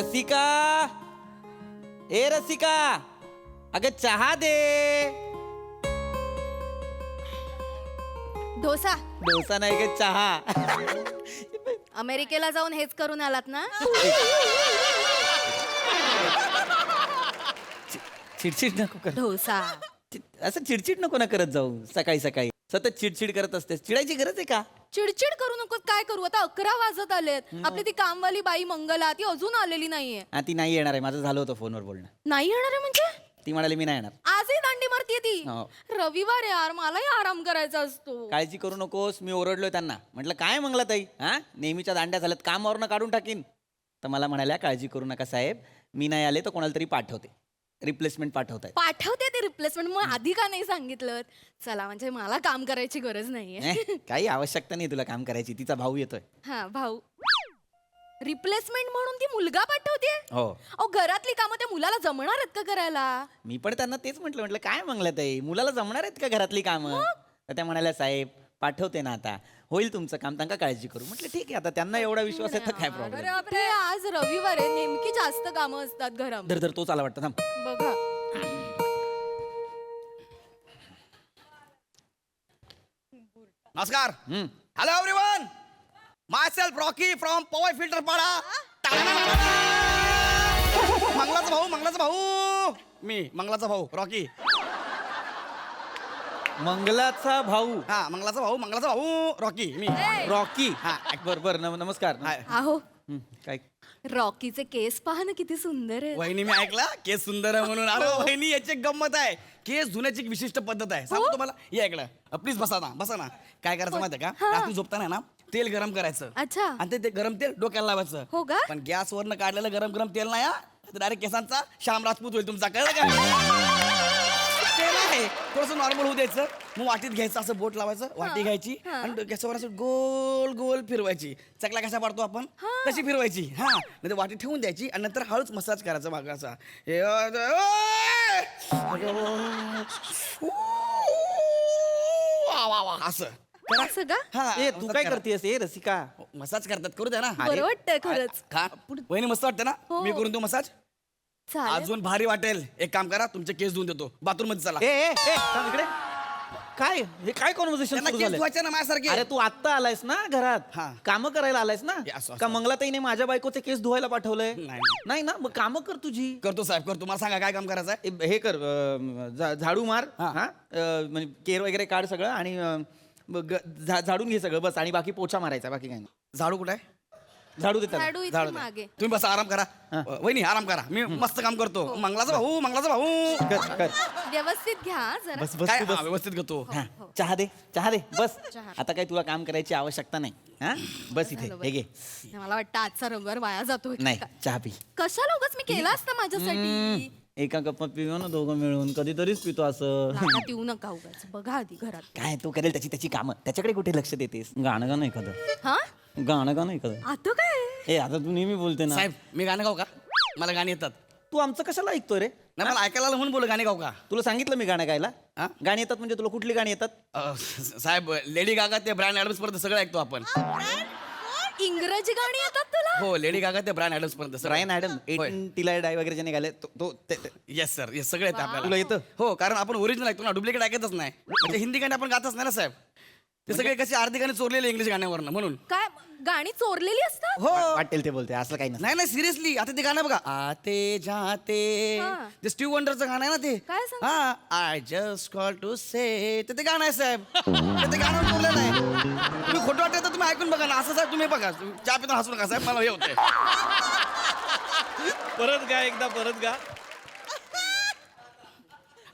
रसिका, ए रसिका, अगं चहा दे. डोसा. डोसा नाही ग, चहा. अमेरिकेला जाऊन हेच करून आलात ना? चिडचिड नको कर. डोसा. असं चिडचिड नको ना करत जाऊ. सकाळी सकाळी सतत चिडचिड करत असतेस. चिडायची गरज आहे का? चिडचिड करू नको. काय करू आता? 11 वाजत आलेत. आपली ती कामवाली बाई मंगला ती अजून आलेली नाहीये. हा, ती नाही येणार आहे. माझं झालं होतं फोनवर बोलणं. नाही येणार आहे म्हणजे? ती म्हणाली मी नाही येणार. आजही दांडी मारतीये ती. हो. रविवार यार, मलाही आराम करायचा असतो. काळजी करू नकोस. मी ओरडलोय त्यांना. म्हटलं काय मंगला ताई, हा नेहमीच्या दांड्या झाल्यात, कामावरनं काढून टाकीन. तर मला म्हणाल्या काळजी करू नका साहेब, मी नाही आले तर कोणाला तरी पाठवते, रिप्लेसमेंट पाठवताय. पाठवते ते रिप्लेसमेंट. मग आधी का नाही सांगितलं? चला, म्हणजे मला काम करायची गरज नाहीये. काही आवश्यकता नाही तुला काम करायची. तिचा भाऊ येतोय. हा, भाऊ. रिप्लेसमेंट म्हणून ती मुलगा पाठवते? हो. अहो, घरातली कामं त्या मुलाला जमणार आहेत का करायला? मी पण त्यांना तेच म्हटलं काय मंगला ताई, मुलाला जमणार आहेत का घरातली कामं? तर त्या म्हणाल्या साहेब पाठवते ना, आता होईल तुमचं काम, त्यांना काळजी करू. म्हटलं ठीक आहे, आता त्यांना एवढा विश्वास आहे तर काय प्रॉब्लेम. बापरे, आज रविवार आहे, नेमकी जास्त कामं असतात घरात. धर धर, तोच आला वाटतं. थांब. बघा. नमस्कार. Hello everyone, myself Rocky from Powai Filterpada. मंगलाचा भाऊ मी मंगलाचा भाऊ रॉकी. मंगलाचा भाऊ. हा, मंगलाचा भाऊ रॉकी मी. रॉकी. हा, बर नमस्कार. आहो, काय रॉकीचे केस पहा ना, किती सुंदर आहे. वहिनी, मी ऐकला केस सुंदर आहे म्हणून. अरे वहिनी, याची एक गंमत आहे. केस धुण्याची एक विशिष्ट पद्धत आहे, सांगू तुम्हाला. ये ऐकलं, प्लीज बसा ना. काय करायचं माहिती आहे का? रात्री झोपताना ना तेल गरम करायचं. अच्छा. आणि ते गरम तेल डोक्याला लावायचं. हो का? पण गॅसवरनं काढलेलं गरम तेल नाही हा, डायरेक्ट केसांचा श्याम राजपूत होईल तुमचा. कळलं का? तेल आहे, थोडंसं नॉर्मल होऊ द्यायचं. मग वाटीत घ्यायचं, असं बोट लावायचं, वाटी घ्यायची आणि गॅसवर असं गोल गोल फिरवायची. चकला कशा पाडतो आपण तशी फिरवायची. हा, नंतर वाटी ठेवून द्यायची आणि नंतर हळूच मसाज करायचा मागाचा. असं असं का? हा, ए तू काय करतेस ए रसिका? मसाज करतात, करू द्या ना. बरं वाटतंय खरंच. का वहिनी, मस्त वाटतं ना? मी करून देऊ मसाज? चालेल. अजून भारी वाटेल. एक काम करा, तुमचे केस धुवून देतो. बाथरूम मध्ये चला. ए थांब इकडे. काय हे काय कॉन्व्हर्सेशन त्यांना सुरू केस झालंय? धुवायचे ना माझ्यासारखे. अरे तू आत्ता आलायस ना घरात, हा. काम करायला आलायस ना? असं. का मंगलाताईने माझ्या बायकोचे केस धुवायला पाठवलंय? नाही ना, मग काम कर तुझी. करतो साहेब, करतो. मला सांगा काय काम करायचं आहे. हे कर, झाडू मार. हा. हा, म्हणजे केर वगैरे काढ सगळं आणि झाडून घे सगळं बस. आणि बाकी पोछा मारायचा, बाकी काही नाही. झाडू कुठे आहे? झाडू देतात. झाडू इथे मागे. तुम्ही बसा, आराम करा. वहिनी आराम करा, मी मस्त काम करतो. मंगलाचा भाऊ कर. व्यवस्थित घ्या जरा. बस काय? तू बस. हा, व्यवस्थित घेतो. हा, चहा दे बस. चहा. आता काही तुला काम करायची आवश्यकता नाही. हा, बस इथे. हे घे. मला वाटतं आजचा रविवार वाया जातोय. नाही, चहा पी. कशाला उगाच मी केला असता माझ्यासाठी. एका कपात पिऊ ना दोघं मिळून, कधीतरीच पितो असं. लाडात येऊ नका उगाच. बघा आधी घरात. काय तू करेल त्याची कामं, त्याच्याकडे कुठे लक्ष देतेस? गाणं का नाही एखादं? हा, गाणं का नाही एखादं? आता काय? ए आता तू नेहमी बोलते ना. साहेब, मी गाणं गाऊ का? मला गाणी येतात. तू आमचं कशाला ऐकतोय रे? नाही, मला ऐकायला आलं म्हणून बोल, गाणी गाऊ का? तुला सांगितलं मी गाणं गायला. हा? गाणी येतात म्हणजे तुला कुठली गाणी येतात? साहेब, लेडी गागा ते ब्रँड ॲडम्स पर्यंत सगळं ऐकतो आपण. इंग्रजी गाणी येतात तुला? हो, लेडी गागा ते ब्रँड ॲडम्स पर्यंत. ब्रायन ॲडम, 18 टिला डाय वगैरे ज्याने गायले येस सर, येस, सगळे येतं आपल्याला. तुला येतं? हो, कारण आपण ओरिजिनल ऐकतो ना, डुप्लिकेट ऐकतच नाही. म्हणजे हिंदी गाणी आपण गातच नाही ना साहेब. ते सगळे कशी अर्धी गाणी चोरलेले इंग्लिश गाण्यावरनं, म्हणून. काय गाणी चोरलेली असतात? हो, वाटेल ते बोलते, असलं काही नसतं. नाही सिरियसली. आता ते गाणं बघा, आते जाते, हा. ते स्टीव्ह वंडरचं गाणं आहे ना ते. काय सांग? हा, आय जस्ट कॉल टू से, ते गाणं आहे साहेब. ते गाणं चोरलेलं आहे. तुम्ही खोटं वाटतं तर तुम्ही ऐकून बघा ना. असं साहेब तुम्ही बघा, चहा पिताना हसू नका साहेब, मला हे होतंय. परत गा, एकदा परत गा.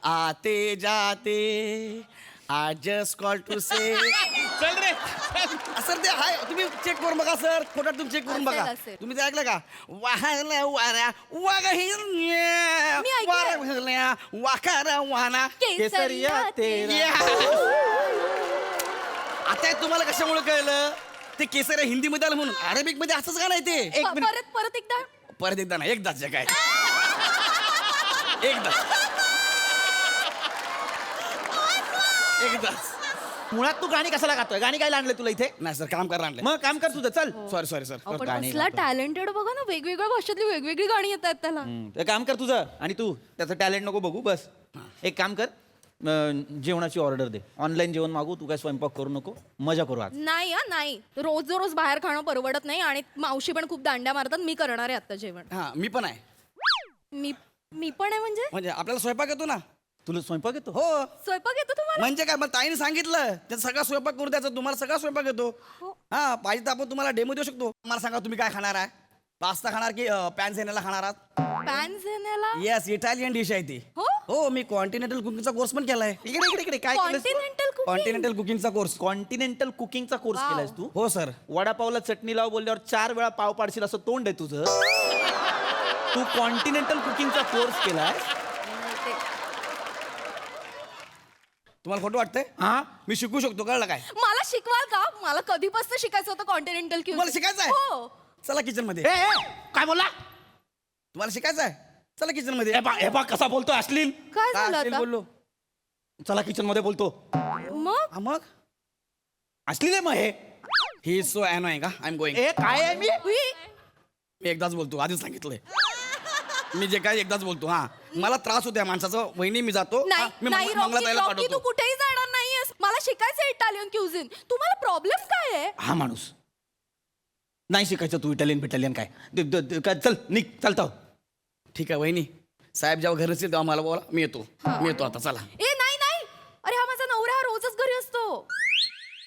आते जाते, आय जस्ट कॉल टू से. चल रे. सर ते हाय, तुम्ही चेक करून बघा सर, खोटा तुम्ही चेक करून बघा. असेल. तुम्ही ते ऐकलं का? वाहल्या वाऱ्या वागहिल्या, मी ऐकलंय. वाऱ्या वाखारा वाना केसरिया तेरा. आता तुम्हाला कशामुळे कळलं? ते केसर हिंदी मध्ये आलं म्हणून. अरेबिक मध्ये असंच गाणं आहे ते. परत एकदा. परत एकदा नाही, एकदाच जे काय. एकदाच. मुळात तू गाणी कशाला गातोय? गाणी काय आणलं तुला इथे? नाही सर, काम करायला आणलं. मग काम कर तुझं, चल. Sorry sorry sir. आपण गाणी असला गातो. टॅलेंटेड बघा ना, वेगवेगळ्या भाषेतली वेगवेगळी गाणी येत आहेत त्याला. ते काम कर तुझं, आणि तू त्याचं टॅलेंट नको बघू बस. एक काम कर, जेवणाची ऑर्डर दे. ऑनलाईन जेवण मागू, तू काय स्वयंपाक करू नको, मजा करू आज. नाही नाही, रोज बाहेर खाणं परवडत नाही आणि मावशी पण खूप दांड्या मारतात. मी करणार आहे आता जेवण. हा, मी पण आहे. मी पण आहे म्हणजे म्हणजे आपल्याला स्वयंपाक येतो ना. तुला स्वयंपाक येतो? हो. स्वयंपाक येतो तुम्हाला? म्हणजे काय, मग ताईने सांगितलं त्याचा सगळा स्वयंपाक करू द्यायचा. तुम्हाला सगळा स्वयंपाक येतो. हो. हा, पाहिजे तर आपण तुम्हाला डेमो देऊ शकतो. मला सांगा तुम्ही काय खाणार आहे? पास्ता खाणार की पॅन्झेनेला खाणार आहात? पॅन्झेनेला? येस, इटालियन डिश आहे ती. हो? हो, मी कॉन्टिनेंटल कुकिंगचा कोर्स पण केलाय. इकडे इकडे इकडे काय केलंस तू? Continental cooking? कॉन्टिनेंटल कुकिंगचा कोर्स. कॉन्टिनेंटल कुकिंगचा कोर्स Wow. केलायस तू? हो सर. वडापावला चटणी लाव बोलल्यावर 4 वेळा पाव पाडशील असं तोंड आहे तुझं. तू कॉन्टिनेंटल कुकिंगचा कोर्स केलाय? तुम्हाला खोटं वाटतंय? हा, मी शिकू शकतो, कळलं काय? मला शिकवाल का? मला कधीपासून शिकायचं होतं कॉन्टिनेंटल तुम्हाला शिकायचं आहे? हो. चला किचन मध्ये. ए, ए, काय बोलला? तुम्हाला शिकायचं आहे? चला किचन मध्ये. हे बा कसा बोलतोय अश्लील. काय काय झालं असेल आता? बोललो. चला किचन मध्ये बोलतो. मग हा, मग अश्लील आहे मग हे. ही सो अनोइंग का? I am going. ए, काय आहे मी? हुई. मी एकदाच बोलतो, आधीच सांगितलंय. मी जे काय एकदाच बोलतो. हा, मला त्रास होतो या माणसाचा. वहिनी मी जातो. हा, नाही मी नाही मंगलाताईला रॉकी, तू पाठवतो. कुठेही जाणार नाहीयेस. मला शिकायचं इटालियन क्युझिन. तुम्हाला प्रॉब्लेम काय आहे? हा माणूस नाही शिकायचं तू इटालियन बिटालियन काय. काय, चल निघ, चालतो. ठीक आहे वहिनी, साहेब जेव्हा घरी असेल तेव्हा मला बोला. मी येतो आता. चला. ए नाही नाही, अरे हा माझा नवरा हा रोजच घरी असतो.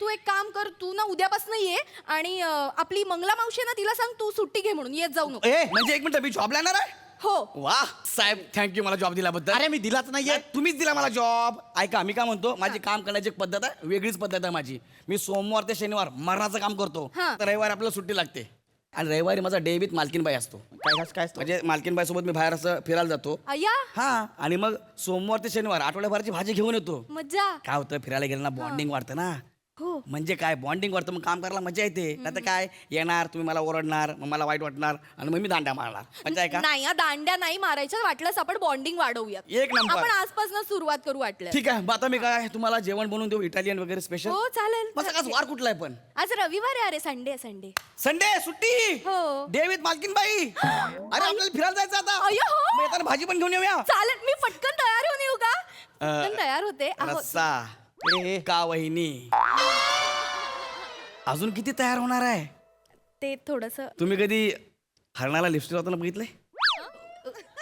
तू एक काम कर, तू ना उद्यापासून ये आणि आपली मंगला मावशी आहे ना, तिला सांग तू सुट्टी घे म्हणून, येत जाऊ नको. ए, म्हणजे एक मिनिट, मी जॉब येणार आहे? हो. वा साहेब, थँक्यू मला जॉब दिल्याबद्दल. अरे मी दिलाच नाहीये. तुम्हीच दिला मला जॉब. ऐका, मी काय म्हणतो, माझी काम करण्याची एक पद्धत आहे, वेगळीच पद्धत आहे माझी. मी सोमवार ते शनिवार मरणाचं काम करतो. हा. तर रविवारी आपल्याला सुट्टी लागते. आणि रविवारी माझा डे विथ मालकीनबाई असतो. काय असतं? म्हणजे मालकीनबाई सोबत मी बाहेर असं फिरायला जातो. अय्या हा, आणि मग सोमवार ते शनिवार आठवड्याभराची भाजी घेऊन येतो. मज्जा. काय होतं, फिरायला गेलं ना बॉन्डिंग वाढतं ना. हो. म्हणजे काय, बॉन्डिंग वाढतं, मग काम करायला मजा येते. नाही तर काय, येणार तुम्ही मला ओरडणार, मग मला वाईट वाटणार आणि मग मी दांड्या मारणार. मजा आहे का? नाही हा, दांड्या नाही मारायच्या. वाटलंच आपण बॉन्डिंग वाढवूयात. एक नंबर. आपण आजपासून सुरुवात करू वाटलं. ठीक आहे, मग आता मी काय तुम्हाला जेवण बनवून देऊ, इटालियन वगैरे स्पेशल? हो चालेल. माझा आज वार कुठला आहे पण? आज रविवार आहे. अरे संडे संडे. संडे सुट्टी. हो. डेवित मालकीनबाई. अरे आपल्याला फिरायला जायचं आता. अय्या हो. मग येताना भाजी पण घेऊन येऊया. चालेल, मी पटकन तयार होऊन येऊ का? पटकन तयार होते. अहो, रस्सा. का वहिनी, अजून किती तयार होणार आहे? ते थोडस तुम्ही कधी हरणाला लिपस्टिक लावताना बघितलंय?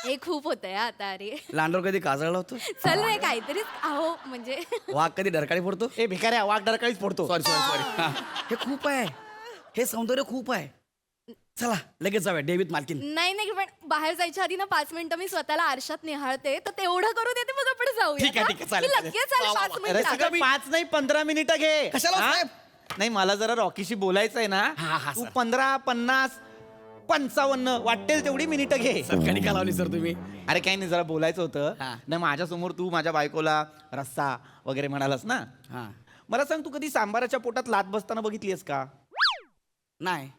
हे खूप होतंय हा आता. अरे लांडोर कधी काजळला होतो? चल रे, काहीतरी अहो म्हणजे वाघ कधी डरकाळी फोडतो? ए भिकाऱ्या, वाघ डरकाळीच फोडतो. Sorry sorry sorry. हे खूप आहे, हे सौंदर्य खूप आहे. चला लगेच जाऊया डेवित मालकीन. नाही नाही, पण बाहेर जायच्या आधी ना 5 मिनिटं मी स्वतःला आरशात निहाळते, तर तेवढं करू देते, मग आपण जाऊया. ठीक आहे, ठीक आहे, चालेल, मी चालेल. लगेच आले वा, वा, 5 वा. अरे मिनिटात. सगळं 5 नाही 15 मिनिटं घे. कशाला हा? साहेब? नाही, मला जरा रॉकीशी बोलायचंय ना. हा, हा, तू सर. 15, 50, 55 वाटेल तेवढी मिनिटं घे. सटकणी का लावली सर तुम्ही? अरे काही नाही, जरा बोलायचं होतं. हा. नाही, माझ्यासमोर तू माझ्या बायकोला रस्सा वगैरे म्हणालास ना. हा, मला सांग, तू कधी सांबाराच्या पोटात लात बसताना बघितलीस का? नाही.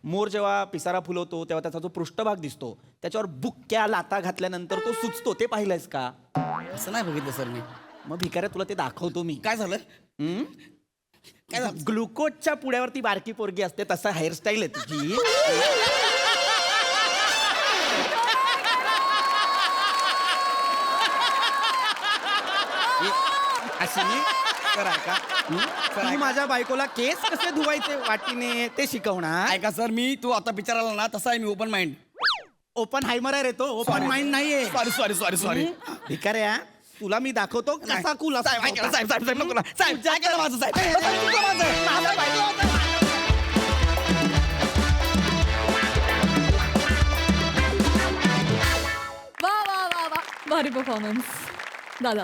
मोर जेव्हा पिसारा फुलवतो तेव्हा त्याचा जो पृष्ठभाग दिसतो, त्याच्यावर बुक्क्या लाता घातल्यानंतर तो सुचतो, ते पाहिलंयस का? असं नाही बघितलं सर मी. मग भिकाऱ्या, तुला ते दाखवतो मी. काय झालं? हम्म? काय झालं? ग्लुकोजच्या पुड्यावरती बारकी पोरगी असते, तसा हेअरस्टाईल आहे तुझी. अशी सर ऐका. तू माझ्या बायकोला केस कसे धुवायचे वाटीने ते शिकवणार. ऐका सर, मी तू आता पिक्चर आला ना, तसा आहे मी ओपन माइंड. ओपन हायमर आहे रे तो, ओपन माइंड नाहीये. Sorry sorry sorry sorry. भिकाऱ्या, तुला मी दाखवतो कसा कूल असतो. साहेब ऐका ना, साहेब साहेब साहेब नको ना. साहेब ऐका ना माझं, साहेब. साहेब, तुमचं माझं. माझं पाहिजे. वा वा वा वा, भारी परफॉर्मन्स दादा.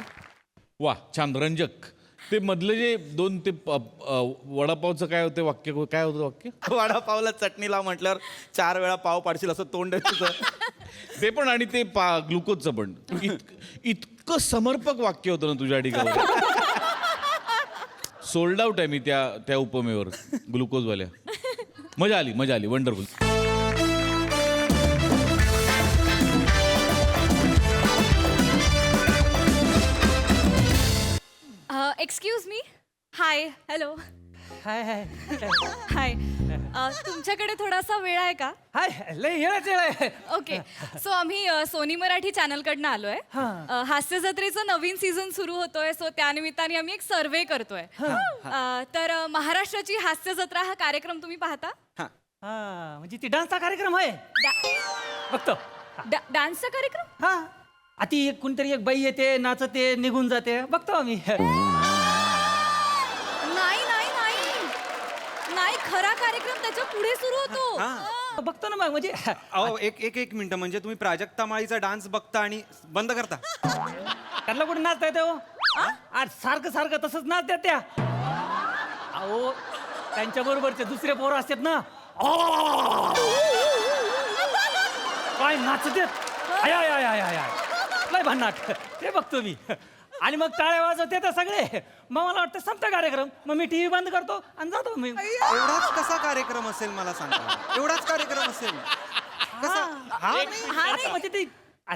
वा, छान, रंजक. ते मधले जे 2 ते वडापावचं काय होतं वाक्य, काय होतं वाक्य? वडापावला चटणी लाव म्हटल्यावर 4 वेळा पाव पाडशील असं तोंड आहे तुझं. ते पण, आणि ते ग्लुकोजचं पण. इतकं समर्पक वाक्य होतं ना तुझ्या ठिकाणी. सोल्ड आउट आहे मी त्या उपमेवर, ग्लुकोजवाल्या. मजा आली, wonderful. Excuse me, hi hello hi hi hi तुमच्याकडे थोडासा वेळ आहे का हाय लय येळच आहे. ओके सो आम्ही सोनी मराठी चॅनलकडनं आलोय हास्य जत्रेचं नवीन सीझन सुरू होतोय सो त्यानिमित्ताने आम्ही एक सर्वे करतोय तर महाराष्ट्राची हास्य जत्रा हा कार्यक्रम तुम्ही पाहता हा म्हणजे ती डान्सचा कार्यक्रम आहे बघतो. डान्सचा कार्यक्रम हा आती कोणतरी एक बाई येते नाचते निघून जाते बघतो आम्ही. नाही नाही नाही नाही खरा कार्यक्रम त्याच्या पुढे सुरू होतो बघतो ना मग म्हणजे अहो एक मिनिट म्हणजे तुम्ही प्राजक्ता माळीचा डान्स बघता आणि बंद करता. त्यांना कुठे नाचता येते हो आज सारखं सारखं तसंच नाचतात त्या. अहो त्यांच्या बरोबरचे दुसरे पोरं असतात ना काय नाचतात I I I I I लय भन्नाट ते बघतो मी. आणि मग टाळ्या वाजवते तर सगळे मग मला वाटतं संपता कार्यक्रम मग मी टीव्ही बंद करतो आणि जातो मी. एवढाच कसा कार्यक्रम असेल मला सांगा. एवढाच कार्यक्रम असेल कसा हा हा नाही म्हणजे ती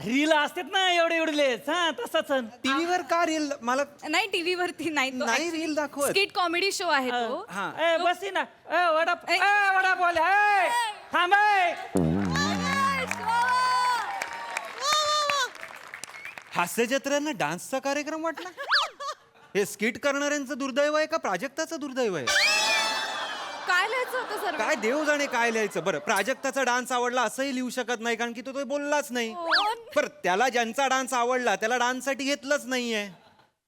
रील असतात ना एवढे एवढेलेच हा तसंच. टीव्हीवर का रील मला नाही टीव्ही वरती नाही रील दाखवत. स्किट कॉमेडी शो आहे तो हा ए बसी ना ए वडा वडा बोल ए थांब ए. हास्य जत्रेनं डान्सचा कार्यक्रम वाटला. हे स्किट करणाऱ्यांचं दुर्दैव आहे का प्राजक्ताचं दुर्दैव आहे. काय लिहायचं होतं सर काय देव जाणे काय लिहायचं. बरं प्राजक्ताचा डान्स आवडला असंही लिहू शकत नाही कारण की तो बोललाच नाही. पर त्याला ज्यांचा डान्स आवडला त्याला डान्ससाठी घेतलंच नाहीये.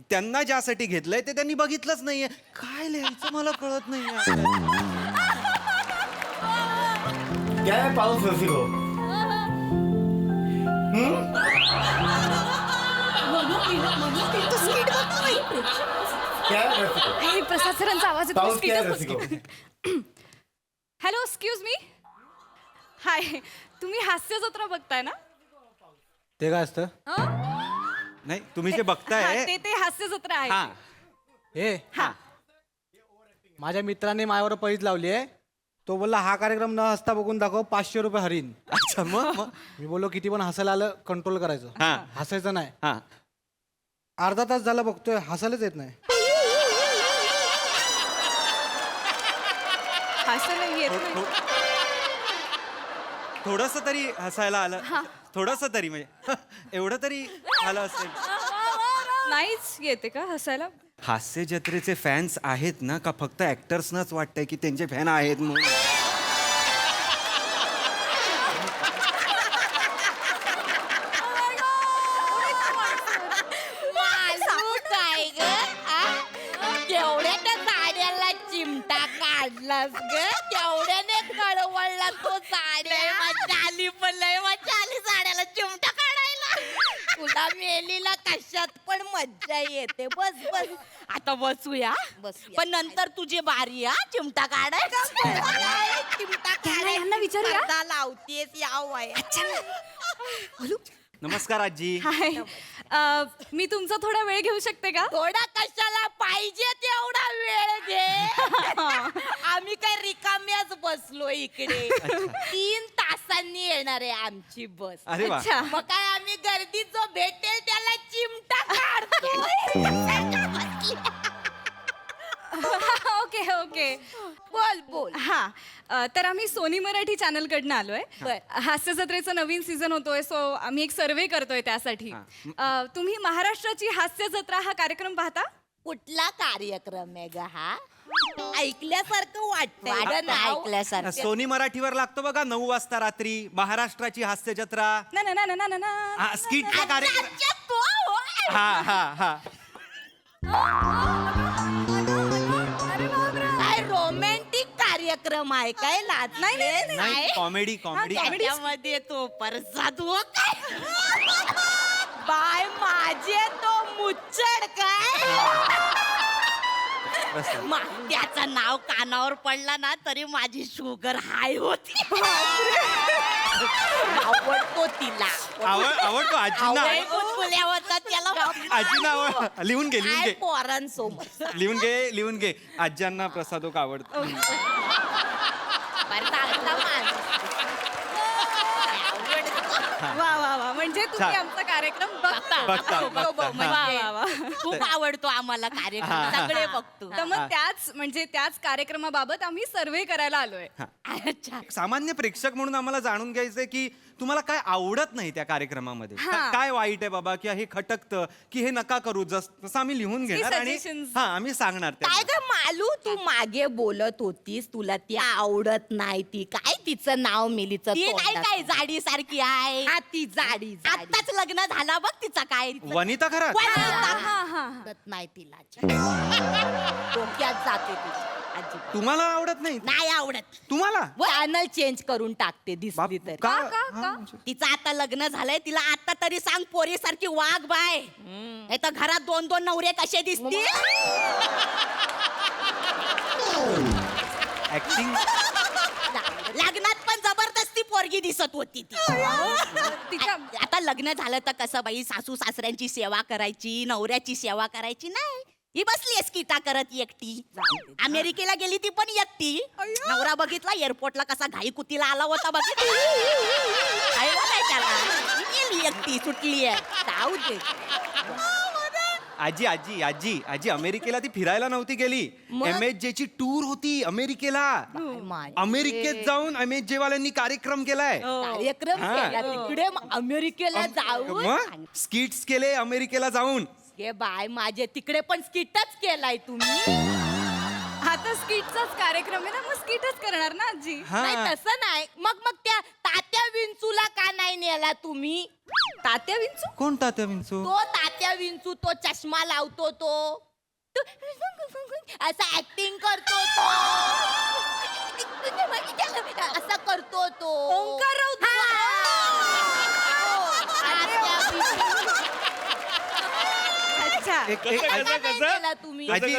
त्यांना ज्यासाठी घेतलंय ते त्यांनी बघितलंच नाहीये. काय लिहायचं मला कळत नाहीये. क्या है पाउस रसिको? क्या है रसिको? प्रसाद सरांचा आवाज येतो पाऊस क्या है रसिको? हॅलो एक्सक्यूज मी हाय तुम्ही हास्य जत्रा बघताय ना ते काय असतं? नाही तुम्ही जे हा, बघताय ते हास्य जत्रा आहे हा हे हा माझ्या मित्राने मायावर पैज लावली आहे. तो बोलला हा कार्यक्रम न हसता बघून दाखव 500 रुपये हरीन. अच्छा मग मी बोललो किती पण हसायला आलं कंट्रोल करायचं हा. हसायचं नाही. हा अर्धा तास झाला बघतोय हसायलाच येत नाही. हास्याला येत नाही थोडस तरी हसायला आलं. थोडस तरी म्हणजे एवढं तरी आलं असेल. नाहीच येते का हसायला हास्य जत्रेचे फॅन्स आहेत ना का फक्त ऍक्टर्सनाच वाटतंय की त्यांचे फॅन आहेत म्हणून. काय ग केवढ्या त्या साड्याला चिमटा काढलास ग केवढ्याने कळवळला तो साड्या मजा आली पण लय मजा आली साड्याला चिमटा काढायला. तुला मेलीला कशात पण मज्जा येते. बस बस आता बसूया पण नंतर तुझी बारी हा चिमटा काढायचा. चिमटा यांना विचारूया? काढायला लावतेस या वय. नमस्कार आजी. हाय मी तुमचा थोडा वेळ घेऊ शकते का थोडा कशाला पाहिजे तेवढा वेळ घे. आम्ही काय रिकाम्याच बसलो इकडे. 3 तासांनी येणार आहे आमची बस. अरे वा. अच्छा मग काय आम्ही गर्दीत जो भेटेल त्याला चिमटा काढतो. ओके ओके बोल बोल. हा तर आम्ही सोनी मराठी चॅनलकडनं आलोय बर. हास्य जत्रेचा नवीन सीझन होतोय सो आम्ही एक सर्वे करतोय त्यासाठी तुम्ही महाराष्ट्राची हास्य जत्रा हा कार्यक्रम पाहता कुठला कार्यक्रम आहे ग हा? ऐकल्यासारखं वाटतंय. ऐकल्यासारखं सोनी मराठीवर लागतो बघा 9 वाजता रात्री महाराष्ट्राची हास्य जत्रा. ना ना ना ना ना ना हा, स्किटचा कार्यक्रम. अच्छा, तो होय. हा हा हा काय रोमॅन्टिक कार्यक्रम आहे काय लाज नाही कॉमेडी कॉमेडी. त्याच्यामध्ये तो परसाद हो काय बाय माझे तो मुच्चड काय त्याचं नाव कानावर पडला ना तरी माझी शुगर हाय होती. आवडतो तिला. आवडतो आजींना. फुल्या होता त्याला आजींना आवड. लिहून घे लिहून घे पोरांसोबत लिहून घे आज्यांना प्रसादोक आवडतो. वा वा वा म्हणजे तुम्ही आमचा कार्यक्रम बघता बघता, बघता. म्हणजे वा, वा. खूप आवडतो आम्हाला कार्यक्रम सगळे बघतो तर मग त्याच कार्यक्रमाबाबत आम्ही सर्वे करायला आलोय. अच्छा एक सामान्य प्रेक्षक म्हणून आम्हाला जाणून घ्यायचंय की तुम्हाला काय आवडत नाही त्या कार्यक्रमामध्ये हा. काय वाईट आहे बाबा की हे खटकतं की हे नका करू जसं आम्ही लिहून घेणार आणि suggestions. हा आम्ही सांगणार काय त्यांना. ग मालू तू मागे बोलत होतीस तुला ती आवडत नाही ती काय तिचं नाव मिलीचं ती नाही काय जाडी सारखी आहे हा ती जाडी आताच लग्न झाला बघ तिचा काय वनिता खरात आवडत नाही तिला डोक्यात जाते ती अजिबात तुम्हाला आवडत नाही नाही आवडत तुम्हाला चॅनल चेंज करून टाकते दिसली तरी का? का? तिचं आता लग्न झालंय तिला आता तरी सांग पोरीसारखी वाघ बाय नाही तर घरात 2-2 नवरे कसे दिसतील ऍक्टिंग लग्नात पण जबरदस्ती पोरगी दिसत होती ती आता लग्न झालं तर कसं बाई सासू सासऱ्यांची सेवा करायची नवऱ्याची सेवा करायची नाही ही बसली एस्किटा करत एकटी अमेरिकेला गेली ती पण एकटी नवरा बघितला एअरपोर्टला कसा घाई कुतीला आला होता बघितला कळलं नाही त्याला ही गेली एकटी सुटली आहे जाऊ दे आजी आजी आजी आजी अमेरिकेला ती फिरायला नव्हती गेली मग? MSJ ची टूर होती अमेरिकेला माय. अमेरिकेत जाऊन MSJ वाल्यांनी कार्यक्रम केलाय कार्यक्रम हा. केला तिकडे अमेरिकेला जाऊन मग स्किट्स केले अमेरिकेला जाऊन हे बाय माझे तिकडे पण स्किटच केलाय तुम्ही आता स्किटचाच कार्यक्रम आहे ना, मग स्किटच करणार ना आजी. हा. नाही तसं नाही मग त्या तात्या विंचूला का नाही नेला तुम्ही तात्या विंचू कोण तात्या विंचू तो तात्या विंचू तो चष्मा लावतो तो असं ऍक्टिंग करतो तो असं करतो तो ओंकार राऊत. तात्या विंचू. अच्छा एक का नाही नेला तुम्ही आजी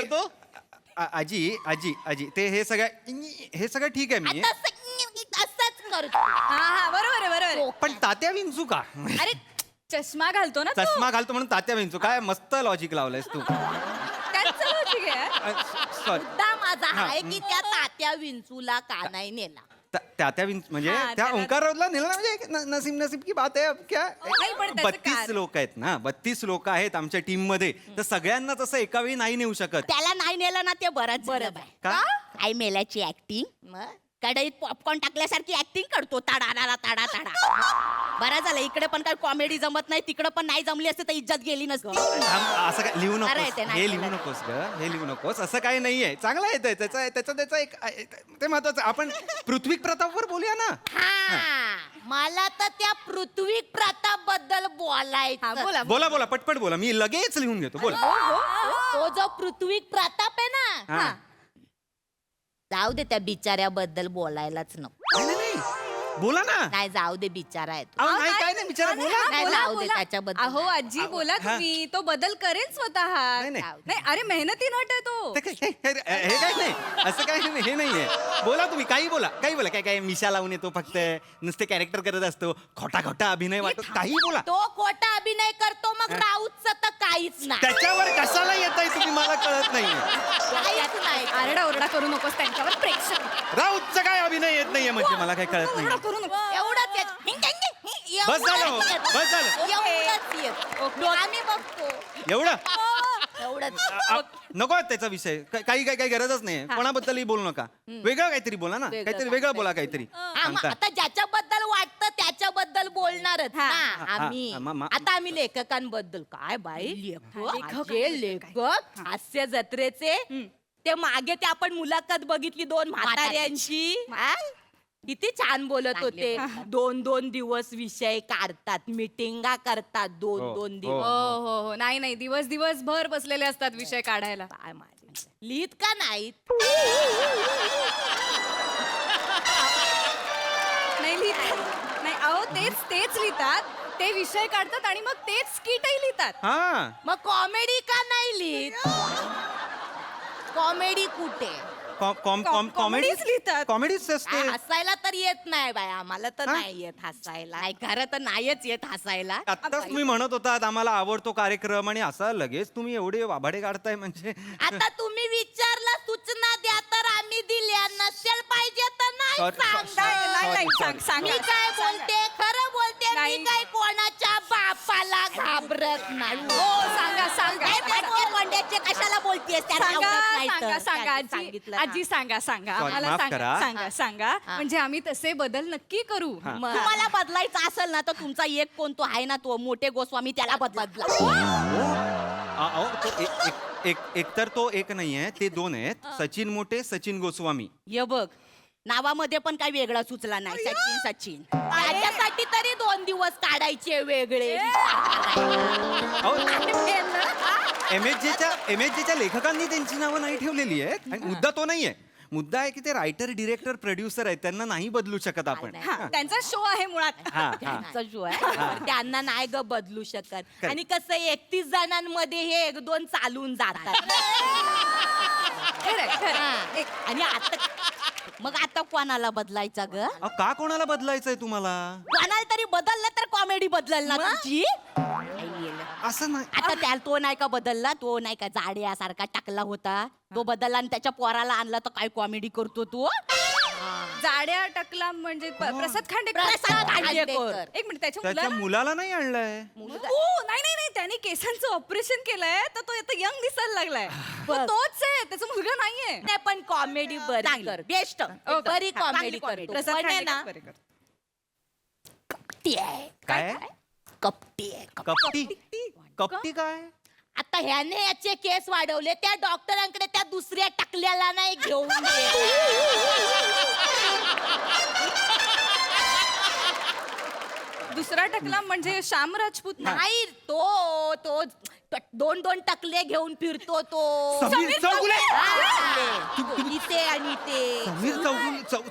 आजी आजी आजी ते हे सगळं ठीक आहे मी असंच करतो हा बरोबर आहे. पण तात्या विंचू का अरे चष्मा घालतो ना तो. चष्मा घालतो म्हणून तात्या विंचू काय मस्त लॉजिक लावलंयस तू त्यांचं logic आहे. सॉरी मुद्दा माझा आहे की त्या तात्या विंचूला का नाही नेला तात्या विंच म्हणजे हा, त्या त्याला- ओंकार राऊतला नेलं ना, म्हणजे एक नसीब नसीब की बात आहे अब क्या नाही, पण त्याचं 32 कारण- लोक आहेत ना 32 लोक आहेत आमच्या टीम मध्ये तर सगळ्यांना तसं एका वेळी नाही नेऊ शकत त्याला नाही नेलं ना ते बरंच बरं बाय का आई मेल्याची ऍक्टिंग कढईत पॉपकॉर्न टाकल्यासारखी ऍक्टिंग करतो ताडा ताडा बरं झालं इकडे पण काही कॉमेडी जमत नाही तिकडे पण नाही जमली असते तर इज्जत गेली नसती असं काय लिहू अरे, नकोस ते नाही हे लिहू केलं. नकोस ग हे लिहू नकोस असं काही नाहीये चांगलं येतंय त्याचा एक ते महत्वाचं आपण पृथ्वी प्रतापवर बोलूया ना हा मला तर त्या पृथ्वी प्रताप बद्दल हा बोलायचं बोला बोला बोला पटपट बोला मी लगेच लिहून घेतो बोला तो जो पृथ्वी प्रताप आहे ना हा. जाऊ दे त्या बिचाऱ्याबद्दल बोलायलाच नको नाही, नाही, नाही. बोला ना नाही जाऊ दे बिचारा आहे तो. अहो, नाही काय नाही बिचारा बोला नाही, बोला, जाऊ दे बोला. त्याच्याबद्दल. अहो आजी बोला हा. तुम्ही तो बदल करेल स्वतः नाही, नाही. नाही अरे मेहनती नट आहे तो. ते काय- हे काय नाही असं काय नाही हे नाहीये बोला तुम्ही काही बोला काय काय मिशा लावून येतो फक्त नुसते कॅरेक्टर करत असतो खोटा अभिनय वाटतो काही बोला तो खोटा अभिनय करतो मग राऊतच तर काहीच नाही त्याच्यावर कशाला येताय तुम्ही मला कळत नाही काहीच नाही आरडा ओरडा करू नकोस त्यांच्यावर प्रेक्षक राऊतचा काय अभिनय येत नाहीये म्हणजे मला काही कळत ओरडा नाही करू नको. एवढंच येत. बस झालं हो, एवढंच येत. बस झालं. एवढंच येत. आम्ही बघतो एवढं एवढंच नको त्याचा विषय काही गरजच नाही कोणाबद्दलही बोलू नका वेगळं काहीतरी बोला ना काहीतरी वेगळं बोला काहीतरी सांगता. आता ज्याच्याबद्दल वाटतं त्याच्याबद्दल बोलणारच ना हा, आम्ही हा, आता आम्ही लेखकांबद्दल काय बाई लेखक हास्य जत्रेचे ते मागे ते आपण मुलाखत बघितली 2 म्हाताऱ्यांची हा? किती छान बोलत होते 2-2 दिवस विषय काढतात मिटिंगा करतात 2-2 दिवस हो हो हो नाही दिवस भर बसलेले असतात विषय काढायला. काय माझे लिहित का नाहीत नाही लिहितात नाही अहो तेच लिहितात ते विषय काढतात आणि मग तेच स्किटही लिहितात. हा मग कॉमेडी का नाही लिहित कॉमेडी कुठे कॉमेडीच लिहितात. कॉमेडीच असते हसायला तर येत नाही बाय आम्हाला तर नाही येत हसायला नाही खरं तर नाहीच येत हसायला आत्ताच तुम्ही म्हणत होतात आम्हाला आवडतो कार्यक्रम आणि असा लगेच तुम्ही एवढे वाभाडे काढताय म्हणजे आता तुम्ही विचारला सूचना द्या तर आम्ही दिल्या नसेल पाहिजे तर नाही Sorry, सांगा सांग मी काय बोलते खरं बोलते मी नाही. काय कोणाच्या बापाला आवडत नाही हो सांगा सांगा काय मटके कोंड्याचे कशाला बोलतेस त्याला सांगा आवडत नाही सांगा तर. सांगा त्यांनी आजी सांगितलं आजी सांगा सांगा Sorry, आम्हाला माफ सांगा करा. सांगा सांगा म्हणजे आम्ही तसे बदल नक्की करू तुम्हाला बदलायचं असेल ना तर तुमचा एक कोण तो आहे ना तो मोठे गोस्वामी त्याला बदला अहो, तो एकतर तो एक नाहीये ते दोन आहेत सचिन मोठे सचिन गोस्वामी. ये बघ नावामध्ये पण काही वेगळा सुचला नाही सचिन सचिन त्याच्यासाठी तरी 2 दिवस काढायचे वेगळे MHJ च्या लेखकांनी त्यांची नावं नाही ठेवलेली आहेत आणि मुद्दा तो नाहीये. मुद्दा आहे की ते रायटर डिरेक्टर प्रोड्युसर आहेत त्यांना नाही बदलू शकत आपण. हा, त्यांचा शो आहे मुळात हा, हा. त्यांचा जो आहे त्यांना नाही ग बदलू शकत आणि कसं 31 जणांमध्ये हे 1-2 चालून जातात खरंय, खरंय. हा. आणि आता कोणाला बदलायचा ग अहो, का कोणाला बदलायचंय तुम्हाला? कोणाला तरी बदललं तर कॉमेडी बदलल ना तुमची असं नाही. आता त्याला तो नाही का बदलला तो नाही का जाड्यासारखा टाकला होता तो बदलला आणि त्याच्या पोराला आणला तर काय कॉमेडी करतो तो जाड्या टकला म्हणजे प्रसाद खांडेकर प्रसाद खांडेकर. एक मिनिट त्याच्या त्याच्या मुलाला मुलाला नाही आणलंय. नाही त्याने केसांचं ऑपरेशन केलंय तर तो आता यंग दिसायला लागलाय तो तोच आहे त्याचा मुलगा नाहीये नाही पण कॉमेडी बरी कर बेस्ट बरी कॉमेडी करतो प्रसाद पण आहे ना खांडेकर बरे करतो. कपटी आहे काय? कपटी आहे कपटी कपटी काय? आता ह्याने याचे केस वाढवले त्या डॉक्टरांकडे त्या दुसऱ्या टाकल्याला नाही घेऊन दुसरा टकला म्हणजे श्याम राजपूत ना नाही तो 2 टकले घेऊन फिरतो तो समीर चौगुले. हा, इथे आणि ते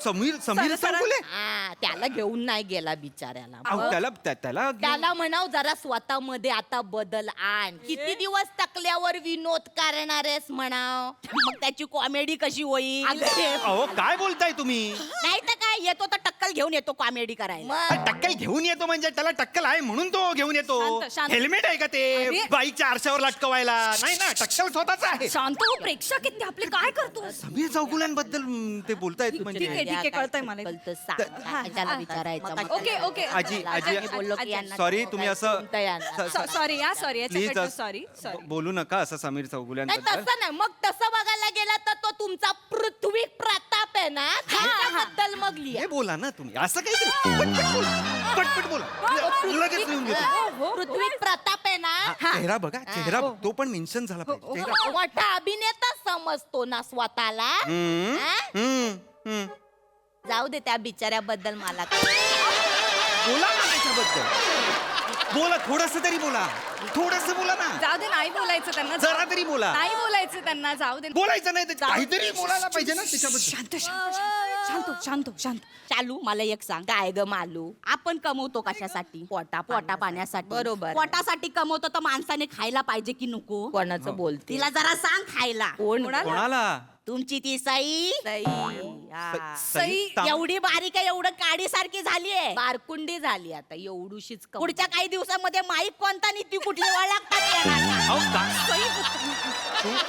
समीर चौगुले. हा, त्याला घेऊन नाही गेला बिचाऱ्याला अहो, त्याला त्याला म्हणाव जरा स्वतःमध्ये आता बदल आण किती दिवस टकल्यावर विनोद करणार आहेस म्हणाव मग त्याची कॉमेडी कशी होईल अहो काय बोलताय तुम्ही? नाही तर काय येतो तर टक्कल घेऊन येतो कॉमेडी करायला टक्कल घेऊन येतो म्हणजे त्याला टक्कल आहे म्हणून तो घेऊन येतो. शांत, शांत. हेल्मेट आहे का ते अरे. बाईकच्या आरशावर लटकवायला? नाही ना, टक्कल स्वतःच आहे. शांत हो प्रेक्षक आहेत ते आपले काय करतो समीर चौगुल्यांबद्दल ते बोलतायत ठीक म्हणजे आहे, कळतंय मला. कळतं, सांग. त्याला विचारायचं मग. ओके आजी आजी मी बोललो की यांना सॉरी तुम्ही असं कोणतं यांना? सॉरी सॉरी प्लीज सॉरी बोलू नका असं समीर नाही चौगुल्यांबद्दल. तसं नाही मग तसं बघायला गेला तर तो तुमचा पृथ्वी प्रताप आहे ना त्याच्याबद्दल मग लिहा हे बोला ना तुम्ही असं काहीतरी पटपट बोला. पटपट बोला लगेच लिहून घेतो. पृथ्वी प्रताप आहे ना चेहरा बघा चेहरा तो पण मेन्शन झाला पाहिजे चेहरा. मोठा अभिनेता समजतो ना स्वतःला हा? हम्म. जाऊ दे त्या बिचाऱ्याबद्दल मला काय. बोला ना त्याच्याबद्दल बोला थोडस तरी बोला थोडस बोला ना जाऊ दे नाही बोलायचं त्यांना जरा तरी बोला. नाही बोलायचं त्यांना जाऊ दे बोलायचं नाही तर काहीतरी बोलायला पाहिजे ना त्याच्याबद्दल. शांत शांत शांत शांत शांत चालू मला एक सांग काय ग मालू आपण कमवतो कशासाठी पोटा पाण्यासाठी बरोबर पोटासाठी कमवतो तर माणसाने खायला पाहिजे की नको कोणाचं बोलते तिला जरा सांग खायला कोणाला? तुमची ती सई सई एवढी बारीक आहे एवढं काडी सारखी झालीये बारकुंडी झाली आता एवढूशीच पुढच्या काही दिवसामध्ये माईक कोणता आणि ती कुठली अहो,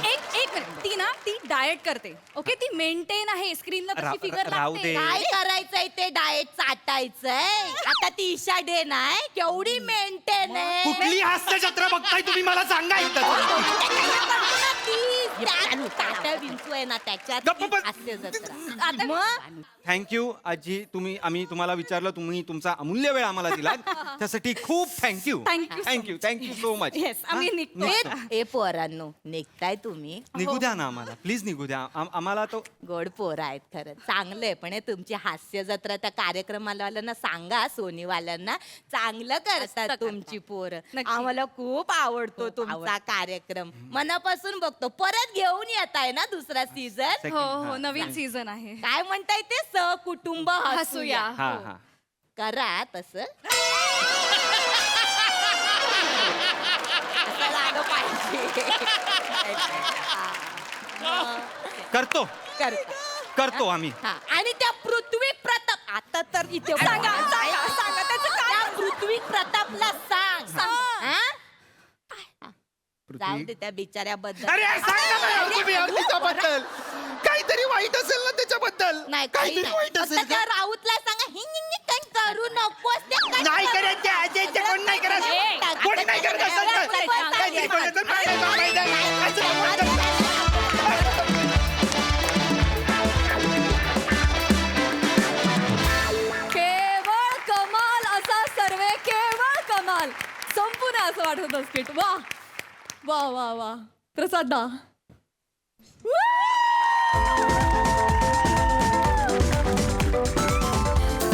एक मिनिट ती ना ती डाएट करते ओके ती मेंटेन आहे स्क्रीनला तशी फिगर राहू दे. काय करायचंय ते डाएट चाटायचंय आता ती ईशा डे नाही केवढी मेंटेन आहे कुठली हास्य जत्रा बघताय तुम्ही मला सांगा एकदा. विंचू ना त्याच्यात गप्प बस. हास्य जत्रा. आता मग थँक्यू आजी आम्ही तुम्हाला विचारलं तुम्ही तुमचा अमूल्य वेळ आम्हाला दिला त्यासाठी खूप thank you Thank you so thank you so much. Yes आम्ही निघतो ए पोरांनो निघताय तुम्ही निघू द्या ना आम्हाला प्लीज निघू द्या आम्हाला तो गोड पोरं आहेत खरं चांगलंय पण हे तुमची हास्य जत्रा त्या कार्यक्रमावाल्यांना सांगा सोनीवाल्यांना चांगलं करतात तुमची पोरं नक्की. आम्हाला खूप आवडतो तुमचा कार्यक्रम मनापासून बघतो परत घेऊन येत आहे ना दुसरा सीझन हो हो नवीन सीझन आहे काय म्हणताय ते सहकुटुंब हसूया हसूया हा हा करा तसं असं झालं पाहिजे करतो करता करतो आम्ही. हा आणि त्या पृथ्वी प्रताप आता तर इथे सांगा त्याचं काय पृथ्वी प्रतापला सांग हा? जाऊ दे त्या बिचाऱ्याबद्दल अरे सांग ना बाई, तुम्ही यार तिच्याबद्दल काहीतरी वाईट असेल ना त्याच्याबद्दल नाही काही काहीतरी वाईट नाही असेल फक्त का? त्या राऊतला सांगा हिंग हिंग कंक करू नकोस ते कट नाही करू. करत ते, अजय ते कोण नाही करत. कोण नाही करत असं तर. काय ते कोण येतं? काय नाही सांगायचं. असं कोण करतं? केवळ कमाल असा सर्वे, केवळ कमाल. संपून असं वाटत होतं स्किट. वा वा वा वा. प्रसाद दा.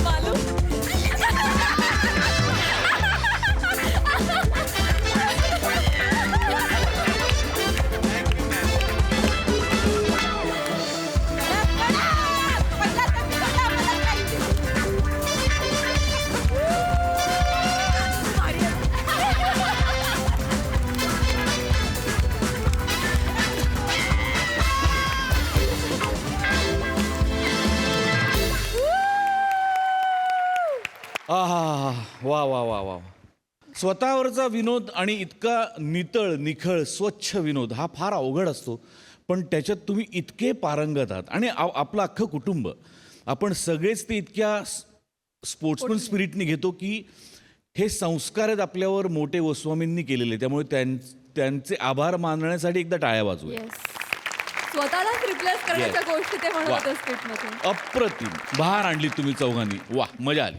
मालू. आहा वा वा वा वा स्वतःवरचा विनोद आणि इतका नितळ निखळ स्वच्छ विनोद हा फार अवघड असतो, पण त्याच्यात तुम्ही इतके पारंगत आहात आणि आपलं अख्खं कुटुंब आपण सगळेच ते इतक्या स्पोर्ट्समन स्पिरिटने घेतो की हे संस्कार आहेत आपल्यावर मोठे गोस्वामींनी केलेले, त्यामुळे त्यांचे आभार मानण्यासाठी एकदा टाळ्या वाजवूया. स्वतःलाच रिप्लेस करण्याच्या गोष्टी ते म्हणत वा. होते स्किटमध्ये. अप्रतिम बहार आणली तुम्ही चौघांनी. वा मजा आली.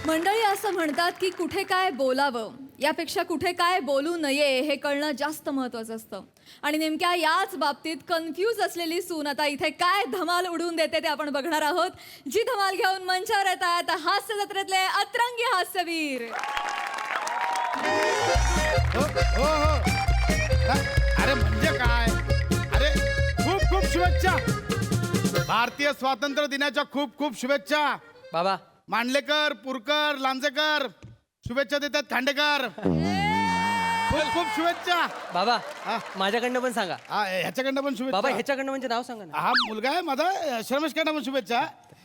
मंडळी असं म्हणतात की कुठे काय बोलावं यापेक्षा कुठे काय बोलू नये हे कळणं जास्त महत्वाचं असतं. आणि नेमक्या याच बाबतीत कन्फ्यूज असलेली सून आता इथे काय धमाल उडवून देते ते आपण बघणार आहोत. जी धमाल घेऊन मंचावर येत आहेत हास्य जत्रेतले अतरंगी हास्यवीर. अरे म्हणजे काय, अरे खूप खूप शुभेच्छा. भारतीय स्वातंत्र्य दिनाच्या खूप खूप शुभेच्छा. बाबा मांडलेकर, पुरकर, लांजेकर शुभेच्छा देतात. खांडेकर खूप खूप शुभेच्छा. बाबा हा. माझ्याकडनं पण सांगा. ह्याच्याकडनं पण बाबा शुभेच्छा. ह्याच्याकडनं म्हणजे नाव सांगा ना. हा मुलगा आहे माझा श्रमेशकडनं पण शुभेच्छा.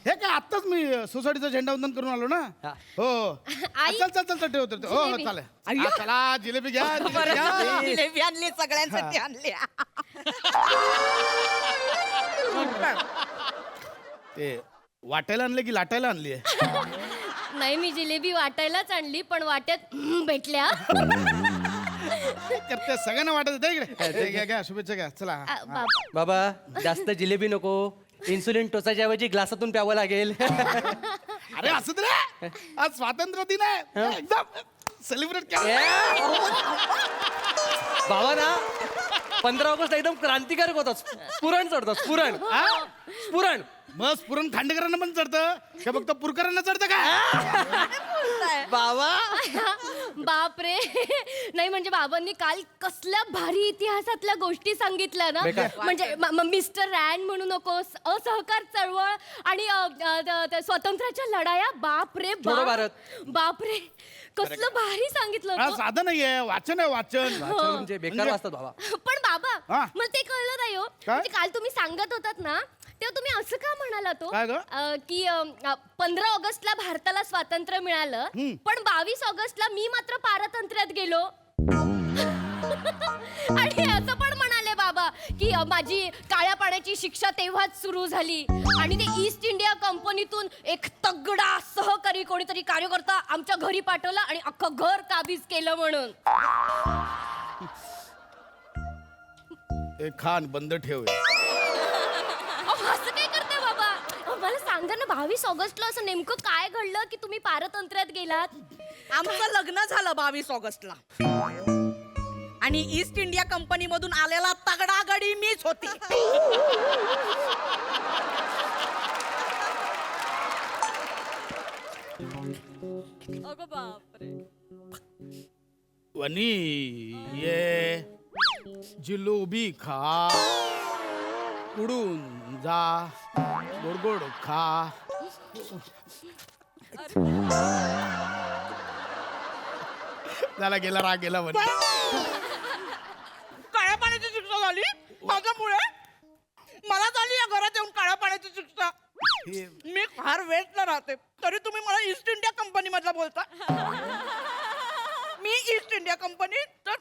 हे काय आत्ताच मी सोसायटीचं झेंडावंदन करून आलो ना. हा. हो चल चल चल चल ठेवतो. हो हो चालेल. हा, चला जिलेबी घ्या, जिलेबी घ्या. जिलेबी आणली सगळ्यांसाठी आणली. ते वाटायला आणले की लाटायला आणली आहे? नाही मी जिलेबी वाटायलाच आणली पण वाट्यात भेटल्या. करते सगळ्यांना वाटत दे इकडे. ते घ्या घ्या शुभेच्छा घ्या. चला बाबा जास्त जिलेबी नको. इन्सुलिन टोचाच्या ऐवजी ग्लासातून प्यावं लागेल. अरे असं तर आज स्वातंत्र्य दिन आहे एकदम सेलिब्रेट करा. बाबा ना 15 ऑगस्ट एकदम क्रांतिकारक होता. स्फुरण चढतो स्फुरण. स्फुरण मग पुरण खांडेकरांना पण चढतं का फक्त पुरकरांना चढतं का? बाबा बापरे. नाही म्हणजे बाबांनी काल कसल्या भारी इतिहासातल्या गोष्टी सांगितल्या ना. म्हणजे मिस्टर रॅन म्हणू नकोस, असहकार चळवळ आणि स्वातंत्र्याच्या लढाया. बापरे छोडो भारत. बापरे कसलं भारी सांगितलं हा, होतं. साधं नाहीये, वाचन आहे वाचन. म्हणजे बेकार वाचतात बाबा. पण बाबा हा. मला ते कळलं नाही हो. काय? म्हणजे काल तुम्ही सांगत होतात ना तेव्हा तुम्ही असं का म्हणाला तो काय गं? की 15 ऑगस्टला भारताला स्वातंत्र्य मिळालं पण 22 ऑगस्टला मी मात्र पारतंत्र्यात गेलो. आणि असं पण म्हणाले बाबा की माझी काळ्या पाण्याची शिक्षा तेव्हाच सुरू झाली आणि ते ईस्ट इंडिया कंपनीतून एक तगडा सहकारी कोणीतरी कार्यकर्ता आमच्या घरी पाठवला आणि अख्खं घर काबीज केलं म्हणून. खान बंद ठेव. असं काय करते बाबा. मला सांगा ना 22 ऑगस्टला असं नेमकं काय घडलं की तुम्ही पारतंत्र्यात गेलात. आमचं लग्न झालं 22 ऑगस्टला आणि ईस्ट इंडिया कंपनी मधून आलेला तगडा गडी मीच होती. अगं बापरे. वनी ये जिलोबी खा, उडून जा, गोड गोड खा. झाला गेला राग गेला वनी. काळ्या पाण्याची शिक्षा झाली माझ्यामुळे. मला झाली या घरात येऊन काळ्या पाण्याची शिक्षा. मी फार वेस्टला राहते तरी तुम्ही मला ईस्ट इंडिया कंपनी मधला बोलता. मी ईस्ट इंडिया कंपनी तर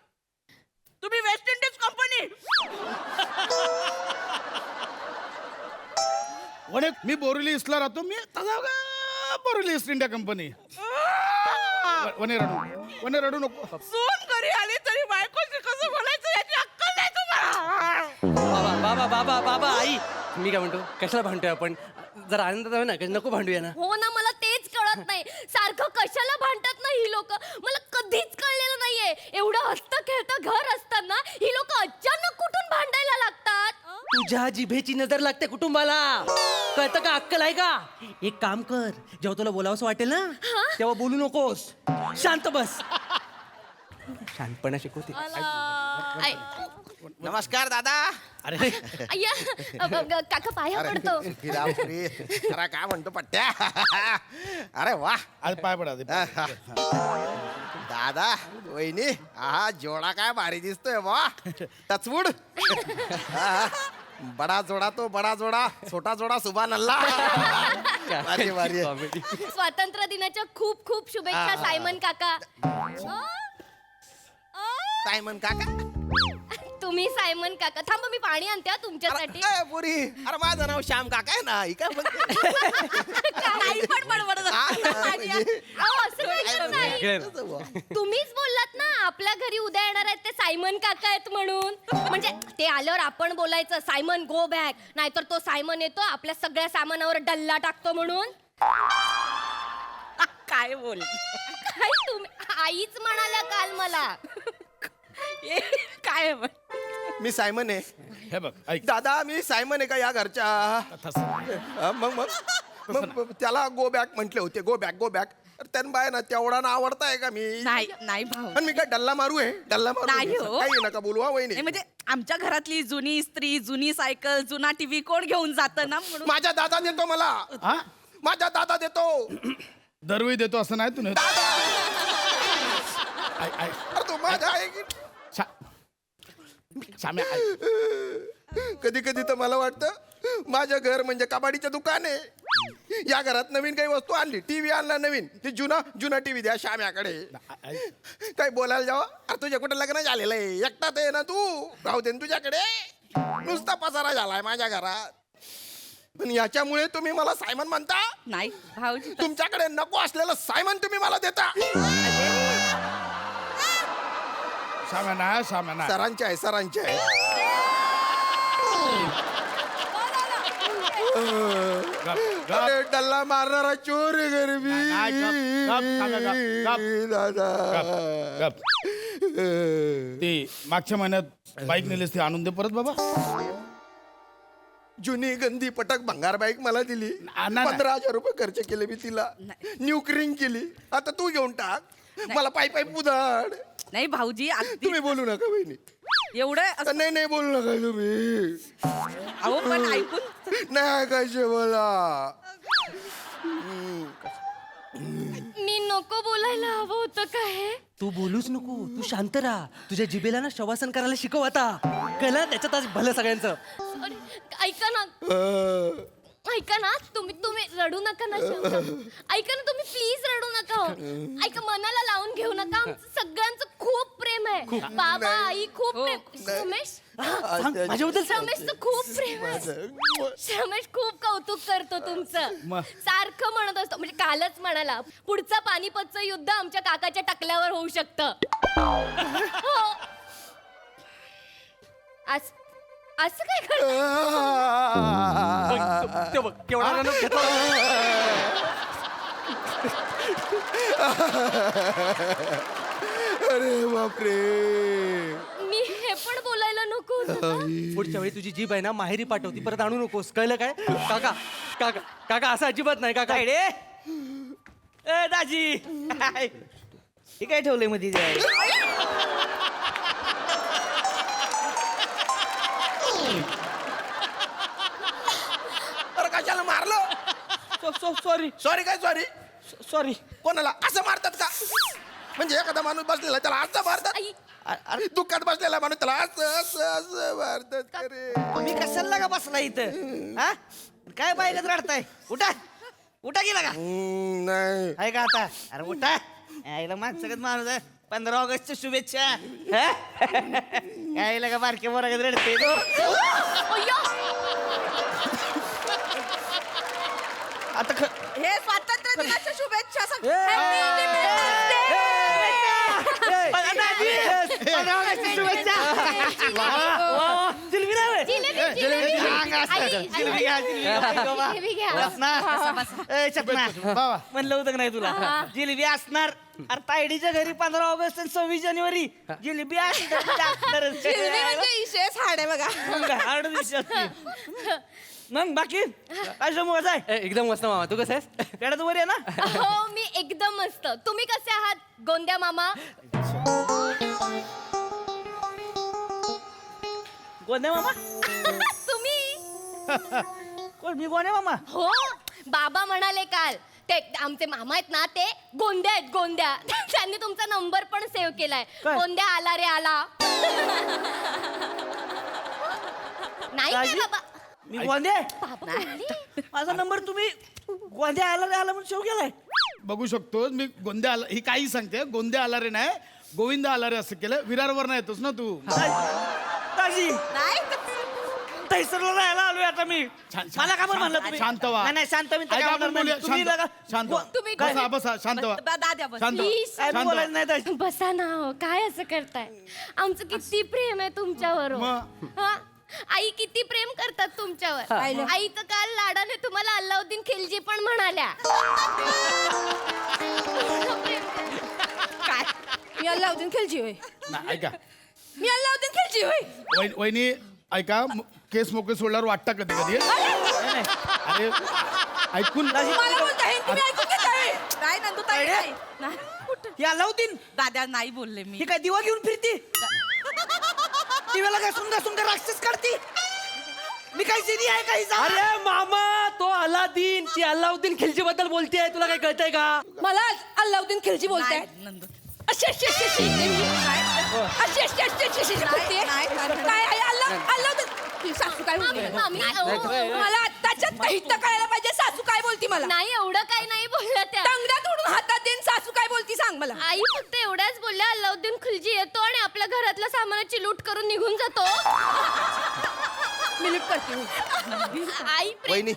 तुम्ही वेस्ट इंडिज कंपनी. मी बोरिवली ईस्टला राहतो. मी बोरिवली ईस्ट इंडिया कंपनी. वने रडू नको. सून घरी आली तरी बायकोशी कसं बोलायचं याची अक्कल नाही तुम्हाला. बाबा बाबा बाबा आई मी काय म्हणतो कशाला भांडतोय आपण जरा आनंदात आहे ना नको भांडूया ना. हो ना मला तेच कळत नाही सारखं कशाला भांडतात ना ही लोक मला कधीच कळलेलं नाहीये एवढं हसतं खेळतं घर असताना ही लोक अचानक कुठून भांडायला लागतात. तुझ्या जिभेची नजर लागते कुटुंबाला कळतं का अक्कल आहे का. एक काम कर जेव्हा तुला बोलावंसं वाटेल ना तेव्हा बोलू नकोस शांत बस. शांतपणा शिकवते. नमस्कार दादा. अरे काका पाया पडतो. अरे काय म्हणतो पट्ट्या. अरे वा. आज पाय पडा आधी. दादा वहिनी हा जोडा काय भारी दिसतोय वा. टचवूड. बडा जोडा तो बडा जोडा छोटा जोडा सुभान अल्लाह. भारी भारी. स्वातंत्र्य दिनाच्या खूप खूप शुभेच्छा सायमन काका. सायमन काका. तुम्ही सायमन काका थांबा मी पाणी आणते हा तुमच्यासाठी. अरे पुरी अरे माझं नाव श्याम काका आहे ना. ही काय म्हणते? नाही पण बडबडत असते. अहो, असं काही नाही. तुम्हीच बोललात ना आपल्या घरी उद्या येणार आहेत ते सायमन काका आहेत म्हणून म्हणजे ते आल्यावर आपण बोलायचं सायमन गो बॅक नाहीतर तो सायमन येतो आपल्या सगळ्या सामानावर डल्ला टाकतो म्हणून. काय बोल. काय तुम्ही आईच म्हणाल्या काल मला. काय मी सायमन आहे. हे बघ ऐक. दादा मी सायमन आहे का या घरच्या. मग मग मग त्याला गो बॅक म्हटले होते. Go back go back. त्यान बाय ना तेवढा ना आवडताय का मी. नाही नाही भाऊ. पण मी काय डल्ला मारू आहे. डल्ला मारू नाही हो. काही नका बोलू हा वहिनी. नाही, म्हणजे आमच्या घरातली जुनी इस्त्री जुनी सायकल जुना टीव्ही कोण घेऊन जातं ना म्हणून. माझा दादा देतो मला. हा माझा दादा देतो. दरवेळी देतो असं नाही. तू नाही. अरे तो माझा आहे की. शाम्या कधी कधी तर मला वाटतं माझं घर म्हणजे कबाडीचं दुकान आहे. या घरात नवीन काही वस्तू आणली टीव्ही आणला नवीन ती जुना टीव्ही द्या श्याम्याकडे. काही बोलायला जावं. अरे तुझ्या कुठं लग्न झालेलं आहे एकटाच आहे ना तू. राहू दे तुझ्याकडे. नुसता पसारा झालाय माझ्या घरात. पण याच्यामुळे तुम्ही मला सायमन म्हणता. नाही भाऊजी तुमच्याकडे नको असलेलं सायमन तुम्ही मला देता. शाम्या सरांचे आहे सरांचे आहे. अरे डल्ला मारणारा चोर आहे गरबी. दादा ती मागच्या महिन्यात बाईक नेलीस ती आणून दे परत बाबा. जुनी गंदी पटक भंगार बाईक मला दिली. नाही. 15,000 रुपये खर्च केले मी तिला. न्यूक्रिंग केली. आता तू घेऊन टाक. मला पायी पायी पुदाड. नाही भाऊजी अगदी तुम्ही बोलू नका बहिणी. एवढं असं- नाही नाही बोलू नका तुम्ही. अहो पण ऐकून नाही कसे बोला. मी नको बोलायला हवं होतं काय. तू बोलूच नको तू शांत राहा. तुझ्या जिभेला ना शवासन करायला शिकव आता कळलं त्याच्यात आज भलं सगळ्यांचं. अरे, ऐका ना ऐका ना तुम्ही रडू नका ना शांत. ऐका ना तुम्ही प्लीज रडू नका. ऐका मनाला लावून घेऊ नका आमचं सगळ्यांचं खूप प्रेम आहे. बाबा आई खूप प्रेम. रमेश माझ्याबद्दल रमेशचं खूप प्रेम आहे. रमेश खूप कौतुक करतो तुमचं. सारखं म्हणत असतो म्हणजे कालच म्हणाला पुढचं पानिपतचं युद्ध आमच्या काकाच्या टकल्यावर होऊ शकतं. हो. असं काय करतो. ते बघ केवढा रनअप घेतला. अरे बापरे. मी हे पण बोलायला नको होतं. पुढच्या वेळी तुझी जीभ आहे ना माहेरी पाठवती परत आणू नकोस कळलं काय. काका काका काका असं अजिबात नाही काका. ए दाजी हे काय ठेवलंय मध्ये. अरे कशाला मारलं. सॉरी सॉरी काय सॉरी. सॉरी. कोणाला असं मारतात का. म्हणजे एखादा माणूस बसलेला त्याला असं मारतात. अरे दुःखात बसलेला माणूस त्याला असं असं असं मारतात. अरे तुम्ही कशाला का बसला इथं. हा काय बायगत रडताय. उठा उठा गेला का नाही आहे का आता. अरे उठा यायला माणसं माणूस आहे. 15 ऑगस्टच्या शुभेच्छा. यायला का बारके बोरागत रडते. आता हे स्वातंत्र्य दिनाच्या शुभेच्छा जिलेबी, जिलेबी. आई, जिलेबी घ्या, जिलेबी घ्या. जिलेबी घ्या. बाबा म्हणलं होतं का नाही तुला जिलेबी असणार अरे तायडीच्या घरी 15 ऑगस्ट आणि 26 जानेवारी जिलेबी असणारच. विशेष हाड आहे बघा मग काय, हार्ड दिवशी असते. मग बाकी काय समोर आहे एकदम मस्त मामा तू कसं आहेस? खेळात वर आहे ना हो मी एकदम मस्त. तुम्ही कसे आहात गोंद्या मामा? गोंद्या मामा तुम्ही कोण मी गोंद्या मामा हो बाबा म्हणाले काल ते आमचे मामा आहेत ना ते गोंद्या आहेत गोंद्या. त्यांनी तुमचा नंबर पण सेव्ह केलाय. काय? गोंद्या आला रे आला. नाही काय काळजी? बाबा मी गोंद्या आहे. बाबा म्हणाले. माझा नंबर तुम्ही गोंद्या आला रे आला म्हणून सेव्ह केलाय बघू शकतो मी गोंद्या आला ही काही सांगते गोंद्या आला रे नाही गोविंद आला रे असं केलं विरारवर नाही येतोस ना तू ताजी नाही तैसरला राहायला आलोय आता मी छान. मला का बरं म्हणलं तुम्ही शांत व्हा. नाही, नाही शांत मी तर काय ऐका, म्हणणार आपण बोलूया. नाही. तुम्ही शांत लगा- शांत व्हा. तुम्ही बसा बसा शांत व्हा दाद्या बस शांत व्हा. Please. काय शांत बोलायचं व्हा. नाही ताजी. बसा ना हो. काय असं करताय? आमचं किती प्रेम आहे तुमच्यावर हो. मग? हा? आई किती प्रेम करतात तुमच्यावर. आई तर काल लाडाने तुम्हाला अल्लाउद्दीन खिलजी पण म्हणाल्या. काय मी अल्लाउद्दीन खिलजी होय नाही, ऐका मी अल्लाउद्दीन खिलजी होय वहिनी ऐका केस मोकळे सोडल्यावर वाटतं कधी कधी अरे ऐकून मला बोलता हे तुम्ही ऐकून घेताय नाही नंदुताई नाही नाही. कुठं? हे अलाउद्दीन दाद्या नाही बोलले मी ही काय दिवा घेऊन फिरती दिव्याला काय सुंदर सुंदर राक्षस काढती मी काय सिरी आहे काही अरे मामा तो अलादीन ती अल्लाउद्दीन खिलजी बद्दल बोलतेय तुला काय कळतंय का? मला अल्लाउद्दीन खिलजी बोलताय नंदू अशी अशी अशी अशी अशी अशी अशी अशी अशी बोलतेय. काय आहे अल्लाउद्दीन सासू काय बोलते मामी, अहो. मला आत्ताच्या तहित कळायला पाहिजे सासू काय बोलती मला नाही एवढं काही नाही बोलल्या त्या. टंगड्या तोडून हातात देईन सासू काय बोलती सांग मला आई फक्त एवढ्याच बोलल्या अल्लाउद्दीन खिलजी येतो आणि आपल्या घरातल्या सामानाची लूट करून निघून जातो. मी लूट करते आई प्रेम वहिनी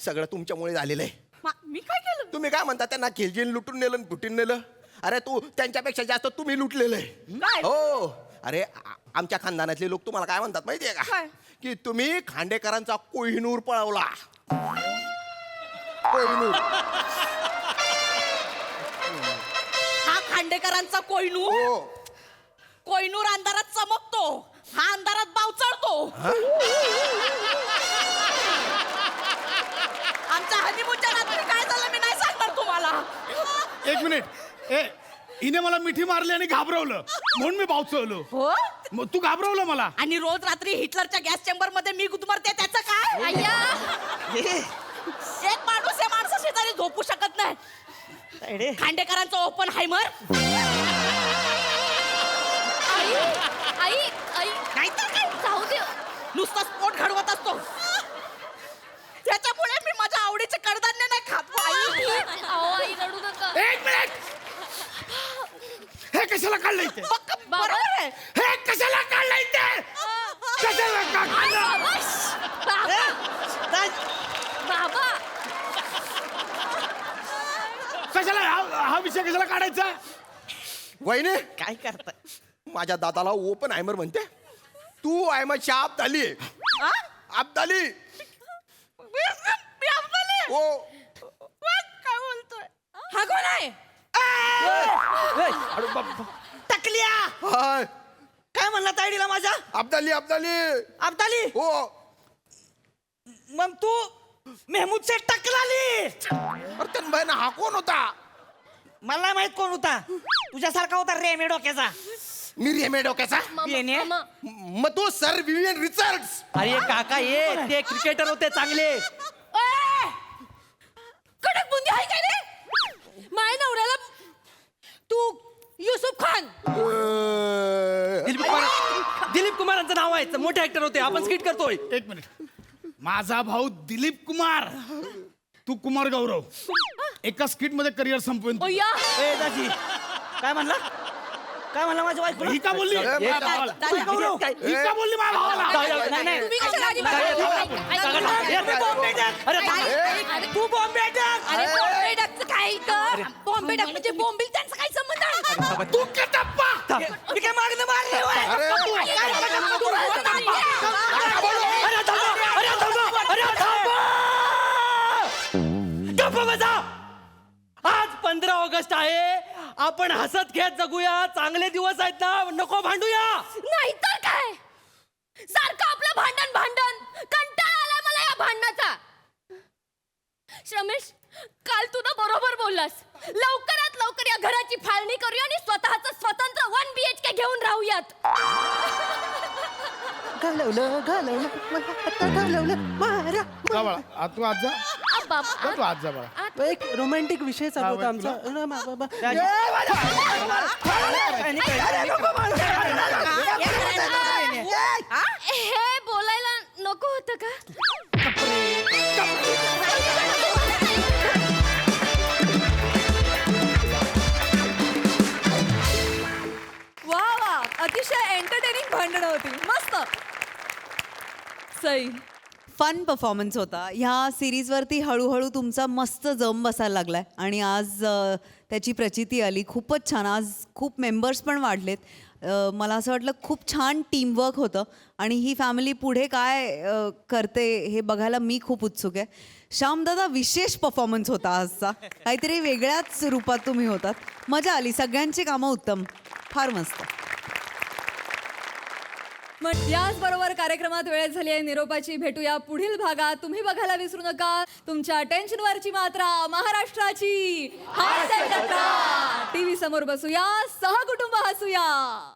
सगळं तुमच्यामुळे झालेलं आहे मी काय केलं तुम्ही काय म्हणता त्यांना खिलजीन लुटून नेलं आणि फुटून नेलं अरे तू त्यांच्यापेक्षा जास्त तुम्ही लुटलेलं आहे काय? हो अरे आमच्या खानदानातले लोक तुम्हाला काय म्हणतात माहितीये का काय? की तुम्ही खांडेकरांचा कोहिनूर पळवला कोहिनूर हा खांडेकरांचा कोयनूर हो कोयनूर अंधारात चमकतो हा अंधारात बावचळतो आमच्या हनीमूनच्या रात्री काय झालं मी नाही सांगणार तुम्हाला एक मिनिट ए हिने मला मिठी मारली आणि घाबरवलं म्हणून मी बावचवलो हो मग तू घाबरवलं मला आणि रोज रात्री हिटलरच्या गॅस चेंबर मध्ये मी गुदमरते त्याचं काय अय्या एक माणूस या माणसाशी तरी झोपू शकत नाही खांडेकरांचं ओपन हायमर आई आई आई नाहीतर काय जाऊ दे. नुसता स्फोट घडवत असतो त्याच्यामुळे मी माझ्या आवडीचे कडधान्य नाही खात आई अहो, आई रडू नका. एक मिनिट हे कशाला काढलं इथे बाबा बरोबर आहे हे कशाला काढलं इथे कशाला काढलं बाबा कशाला हा विषय कशाला काढायचा वहिनी काय करताय माझ्या दादाला ओपन आयमर म्हणते तू आयमरच्या अब्दाली अब्दाली मी अब्दाली हो काय बोलतोय हा कोण आहे टकल्या हाय काय म्हणला तायडीला माझ्या अब्दाली अब्दाली अब्दाली हो मग तू मेहमूदचे टकलाली अरे त्या बाईनं हा कोण होता मला नाही माहित कोण होता तुझ्यासारखा होता रेमे डोक्याचा मी रेमे डोक्याचा येणे? मामा मग तो सर विवियन रिचर्ड्स अरे काका ये ते क्रिकेटर होते चांगले. कडक बुंदी आहे काय रे माय नवऱ्याला तू युसुफ खान दिलीप कुमारांचं नाव आहे मोठे ऍक्टर होते आपण स्किट करतोय. एक मिनिट माझा भाऊ दिलीप कुमार तू कुमार गौरव एका स्किट मध्ये करिअर संपवेन तू. ओया ए दाजी काय म्हणला काय म्हणला माझ्या बायको ही का बोलली ही का बोलली माझ्या भावाला तुम्ही कशाला आधी तू बॉम्बे टाक. अरे बॉम्बे डकचं काय इथं? बॉम्बे डक म्हणजे बॉम्बिल त्यांचा काय संबंध आहे? तू कटप्पा मी काय मागणं मारले होय? अरे गप्प बसा. आज 15 ऑगस्ट आहे. आपण हसत खेळत जगूया. चांगले दिवस आहेत ना, नको भांडूया. नाहीतर काय सारखं आपलं भांडण भांडण कंटाळा आलाय मला या भांडणाचा. श्रमेश, काल तू ना बरोबर बोललास. लवकरात लवकर या घराची फाळणी करूया आणि स्वतःचं स्वतंत्र 1 BHK घेऊन राहूयात. घालवलं मारा. जा बाळा आज तू आज जा बाबा, जा तू आज जा बाळा एक रोमॅन्टिक विषय चालू होता आमचा. हे बोलायला नको होतं का? वा वा, अतिशय एंटरटेनिंग भांडणं होती. मस्त. सई, फन परफॉर्मन्स होता. ह्या सिरीजवरती हळूहळू तुमचा मस्त जम बसायला लागलाय आणि आज त्याची प्रचिती आली. खूपच छान. आज खूप मेंबर्स पण वाढलेत. मला असं वाटलं खूप छान टीमवर्क होतं आणि ही फॅमिली पुढे काय करते हे बघायला मी खूप उत्सुक आहे. श्यामदादा, विशेष परफॉर्मन्स होता आजचा. काहीतरी वेगळ्याच रूपात तुम्ही होतात. मजा आली. सगळ्यांची कामं उत्तम. फार मस्त. याचबरोबर कार्यक्रमात वेळ झाली आहे निरोपाची. भेटूया पुढील भागात. तुम्ही बघायला विसरू नका तुमच्या टेन्शनवरची मात्रा महाराष्ट्राची हास्य जत्रा. टीव्ही समोर बसूया, सहकुटुंब हसूया.